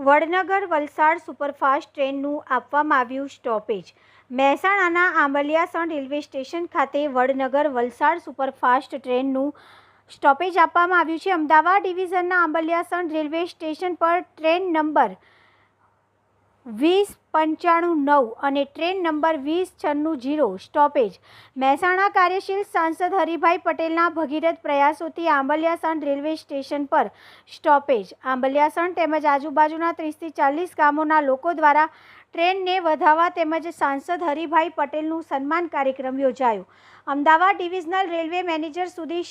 Vadnagar Valsad superfast ટ્રેનનું આપવામાં આવ્યું stoppage. મહેસાણાના આંબલિયાસણ રેલવે સ્ટેશન ખાતે વડનગર વલસાડ સુપરફાસ્ટ ટ્રેનનું સ્ટોપેજ આપવામાં આવ્યું છે। અમદાવાદ ડિવિઝનના આંબલિયાસણ રેલવે સ્ટેશન પર ટ્રેન નંબર 2095 અને ટ્રેન નંબર 2096 સ્ટોપેજ। મહેસાણા કાર્યશીલ સાંસદ હરિભાઈ પટેલના ભગીરથ પ્રયાસોથી આંબલિયાસણ રેલવે સ્ટેશન પર સ્ટોપેજ। આંબલિયાસણ તેમજ આજુબાજુના 30 થી 40 ગામોના લોકો દ્વારા ટ્રેનને વધાવવા તેમજ સાંસદ હરિભાઈ પટેલનું સન્માન કાર્યક્રમ યોજાયો। Ahmedabad divisional railway manager Sudhir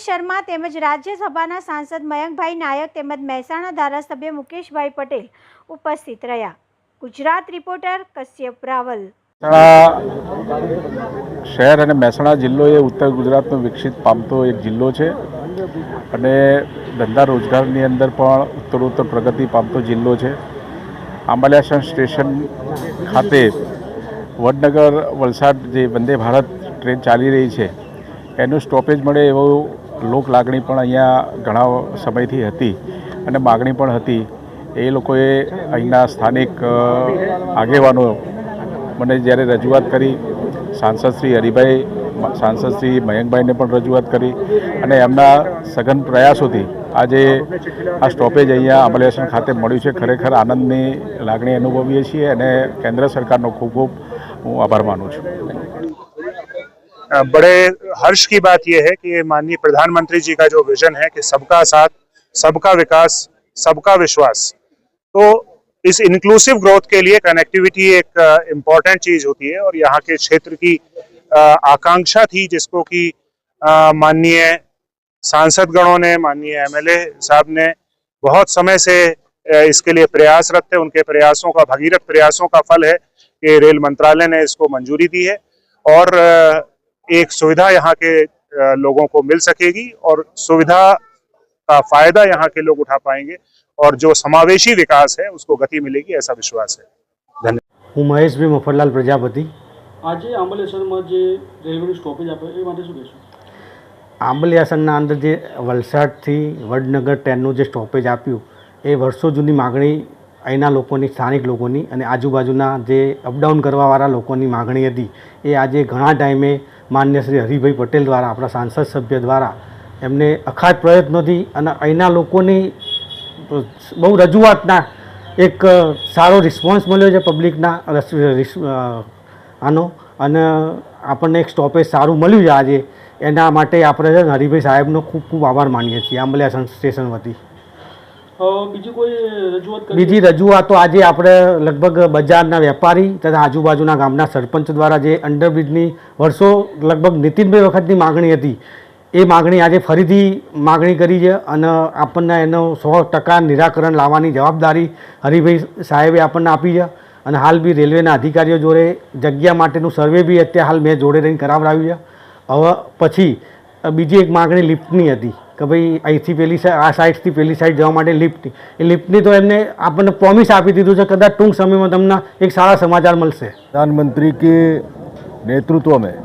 Sharma તેમજ રાજ્યસભાના સાંસદ મયંકભાઈ નાયક તેમજ મહેસાણા ધારાસભ્ય મુકેશભાઈ પટેલ ઉપસ્થિત રહ્યા। ગુજરાત રિપોર્ટર કશ્યપ રાવલ। શહેર અને મહેસાણા જિલ્લો એ ઉત્તર ગુજરાતનો વિકસિત પામતો એક જિલ્લો છે અને ધંધા રોજગારની અંદર પણ ઉત્તરોત્તર પ્રગતિ પામતો જિલ્લો છે। આંબલિયાસણ સ્ટેશન ખાતે વડનગર વલસાડ જે વંદે ભારત ટ્રેન ચાલી રહી છે એનું સ્ટોપેજ મળે એવો લોક લાગણી પણ અહીંયા ઘણા સમયથી હતી અને માગણી પણ હતી। એ લોકોએ અહીંના સ્થાનિક આગેવાનો મને જ્યારે રજૂઆત કરી, સાંસદ શ્રી હરિભાઈ, સાંસદ શ્રી મયંકભાઈને પણ રજૂઆત કરી અને એમના સઘન પ્રયાસોથી આજે આ સ્ટોપેજ અહીંયા આંબલિયાસણ ખાતે મળ્યું છે। ખરેખર આનંદની લાગણી અનુભવીએ છીએ અને કેન્દ્ર સરકારનો ખૂબ ખૂબ હું આભાર માનું છું। बड़े हर्ष की बात यह है कि माननीय प्रधानमंत्री जी का जो विजन है कि सबका साथ, सबका विकास, सबका विश्वास, तो इस इंक्लूसिव ग्रोथ के लिए कनेक्टिविटी एक इम्पॉर्टेंट चीज होती है और यहाँ के क्षेत्र की आकांक्षा थी जिसको कि माननीय सांसदगणों ने, माननीय एमएलए साहब ने बहुत समय से इसके लिए प्रयासरत थे। उनके प्रयासों का, भगीरथ प्रयासों का फल है कि रेल मंत्रालय ने इसको मंजूरी दी है और एक सुविधा यहाँ के लोगों को मिल सकेगी और सुविधा का फायदा यहाँ के लोग उठा पाएंगे और जो समावेशी विकास है उसको गति मिलेगी, ऐसा विश्वास है। धन्यवाद। હું મહેશભાઈ મફરલાલ પ્રજાપતિ। આજે આંબલિયાસણમાં જે રેલવેનું સ્ટોપેજ આપ્યો એ માટે શું કહેશો? આંબલિયાસણના અંદર જે વલસાડથી વડનગર ટ્રેનનું જે સ્ટોપેજ આપ્યું એ વર્ષો જૂની માગણી અહીંના લોકોની, સ્થાનિક લોકોની અને આજુબાજુના જે અપડાઉન કરવાવાળા લોકોની માગણી હતી। એ આજે ઘણા ટાઈમે માન્ય શ્રી હરિભાઈ પટેલ દ્વારા, આપણા સાંસદ સભ્ય દ્વારા એમને અખાત પ્રયત્નોથી અને અહીંના લોકોની બહુ રજૂઆતના એક સારો રિસ્પોન્સ મળ્યો છે પબ્લિકના આનો, અને આપણને એક સ્ટોપેજ સારું મળ્યું છે આજે। એના માટે આપણે હરિભાઈ સાહેબનો ખૂબ ખૂબ આભાર માનીએ છીએ આંબલિયાસણ સ્ટેશન વતી। બીજી રજૂઆતો આજે આપણે લગભગ બજારના વેપારી તથા આજુબાજુના ગામના સરપંચ દ્વારા જે અંડરબ્રિજની વર્ષો લગભગ નીતિનભાઈ વખતની માગણી હતી એ માગણી આજે ફરીથી માગણી કરી છે અને આપણને એનો 100% નિરાકરણ લાવવાની જવાબદારી હરિભાઈ સાહેબે આપણને આપી છે અને હાલ બી રેલવેના અધિકારીઓ જોડે જગ્યા માટેનું સર્વે બી અત્યારે હાલ મેં જોડે રહીને કરાવડાવ્યું છે। હવે પછી બીજી એક માગણી લિફ્ટની હતી કે ભાઈ અહીંથી પેલી આ સાઈડથી પેલી સાઈડ જવા માટે લિફ્ટની, એ લિફ્ટની તો એમને આપણને પ્રોમિસ આપી દીધું છે, કદાચ ટૂંક સમયમાં તમને એક સારા સમાચાર મળશે। प्रधानमंत्री के नेतृत्व में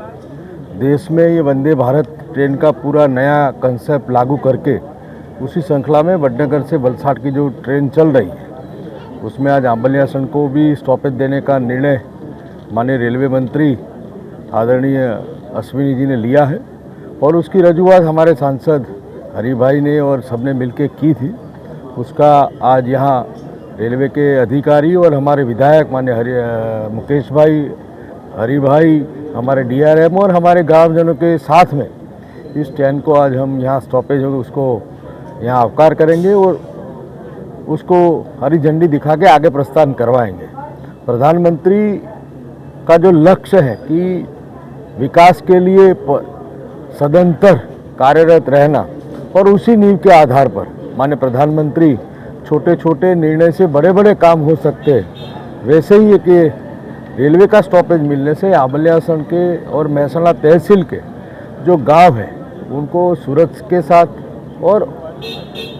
देश में ये वंदे भारत ट्रेन का पूरा नया कंसेप्ट लागू करके उसी श्रृंखला में वडनगर से वलसाड की जो ट्रेन चल रही है उसमें आज आंबलियासण को भी स्टॉपेज देने का निर्णय माननीय रेलवे मंत्री आदरणीय अश्विनी जी ने लिया है और उसकी रजूआत हमारे सांसद हरिभाई ने और सबने मिलकर की थी। उसका आज यहाँ रेलवे के अधिकारी और हमारे विधायक माननीय मुकेश भाई, हरिभाई, हमारे डीआरएम और हमारे ग्रामजनों के साथ में इस ट्रेन को आज हम यहाँ स्टॉपेज होगा उसको यहाँ अवकार करेंगे और उसको हरी झंडी दिखा के आगे प्रस्थान करवाएंगे। प्रधानमंत्री का जो लक्ष्य है कि विकास के लिए सदंतर कार्यरत रहना और उसी नींव के आधार पर माननीय प्रधानमंत्री छोटे छोटे निर्णय से बड़े बड़े काम हो सकते हैं, वैसे ही है कि रेलवे का स्टॉपेज मिलने से आंबलियासण के और महेसाणा तहसील के जो गांव हैं उनको सूरत के साथ और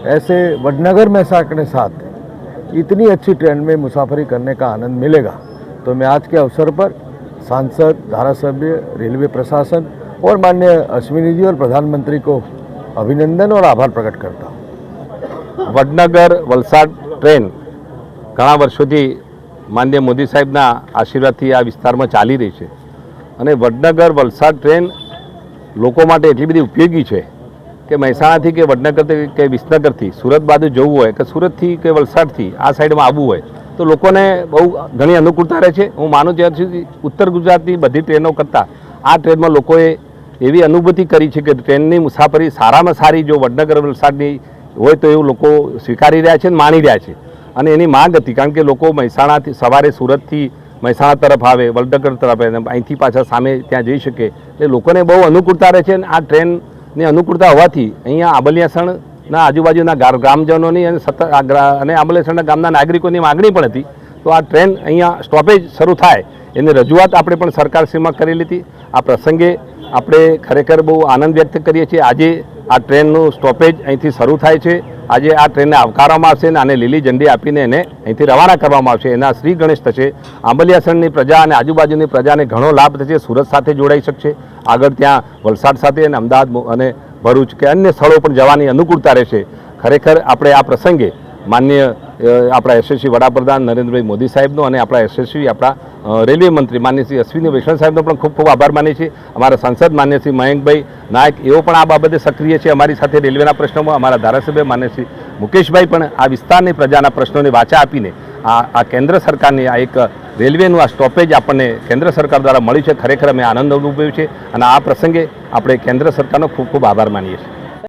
ऐसे वडनगर महेसाणा के साथ इतनी अच्छी ट्रेन में मुसाफरी करने का आनंद मिलेगा। तो मैं आज के अवसर पर सांसद, धारासभ्य, रेलवे प्रशासन और माननीय अश्विनी जी और प्रधानमंत्री को अभिनंदन और आभार प्रकट करता हूँ। વડનગર વલસાડ ટ્રેન ઘણા વર્ષોથી માનનીય મોદી સાહેબના આશીર્વાદથી આ વિસ્તારમાં ચાલી રહી છે અને વડનગર વલસાડ ટ્રેન લોકો માટે એટલી બધી ઉપયોગી છે કે મહેસાણાથી કે વડનગરથી કે વિસનગરથી સુરત બાજુ જવું હોય કે સુરતથી કે વલસાડથી આ સાઈડમાં આવવું હોય તો લોકોને બહુ ઘણી અનુકૂળતા રહે છે. હું માનું ત્યાં સુધી ઉત્તર ગુજરાતની બધી ટ્રેનો કરતાં આ ટ્રેનમાં લોકોએ એવી અનુભૂતિ કરી છે કે ટ્રેનની મુસાફરી સારામાં સારી જો વડનગર વલસાડની હોય તો એવું લોકો સ્વીકારી રહ્યા છે અને માણી રહ્યા છે અને એની માંગ હતી કારણ કે લોકો મહેસાણાથી સવારે સુરતથી મહેસાણા તરફ આવે વડનગર તરફ આવે અહીંથી પાછા સામે ત્યાં જઈ શકે એટલે લોકોને બહુ અનુકૂળતા રહે છે અને આ ટ્રેનની અનુકૂળતા હોવાથી અહીંયા આંબલિયાસણના આજુબાજુના ગ્રામજનોની અને આંબલિયાસણના ગામના નાગરિકોની માગણી પણ હતી તો આ ટ્રેન અહીંયા સ્ટોપેજ શરૂ થાય એની રજૂઆત આપણે પણ સરકારશ્રીમાં કરેલી હતી. આ પ્રસંગે આપણે ખરેખર બહુ આનંદ વ્યક્ત કરીએ છીએ. આજે આ ટ્રેનનું સ્ટોપેજ અહીંથી શરૂ થાય છે. આજે આ ટ્રેનને આવકારવામાં આવશે અને આને લીલી ઝંડી આપીને એને અહીંથી રવાના કરવામાં આવશે. એના શ્રી ગણેશ થશે. આંબલિયાસણની પ્રજા અને આજુબાજુની પ્રજાને ઘણો લાભ થશે. સુરત સાથે જોડાઈ શકશે, આગળ ત્યાં વલસાડ સાથે અને અમદાવાદ અને ભરૂચ કે અન્ય સ્થળો પણ જવાની અનુકૂળતા રહેશે. ખરેખર આપણે આ પ્રસંગે માનનીય આપણા યશસ્વી વડાપ્રધાન નરેન્દ્રભાઈ મોદી સાહેબનો અને આપણા યશસ્વી આપણા રેલવે મંત્રી માનનીય શ્રી અશ્વિની વૈષ્ણવ સાહેબનો પણ ખૂબ ખૂબ આભાર માનીએ છીએ. અમારા સાંસદ માનનીય શ્રી મયંકભાઈ નાયક એઓ પણ આ બાબતે સક્રિય છે અમારી સાથે રેલવેના પ્રશ્નોમાં. અમારા ધારાસભ્ય માનનીય શ્રી મુકેશભાઈ પણ આ વિસ્તારની પ્રજાના પ્રશ્નોની વાચા આપીને આ કેન્દ્ર સરકારની આ એક રેલવેનું આ સ્ટોપેજ આપણને કેન્દ્ર સરકાર દ્વારા મળ્યું છે. ખરેખર અમે આનંદ અનુભવ્યો છે અને આ પ્રસંગે આપણે કેન્દ્ર સરકારનો ખૂબ ખૂબ આભાર માનીએ છીએ.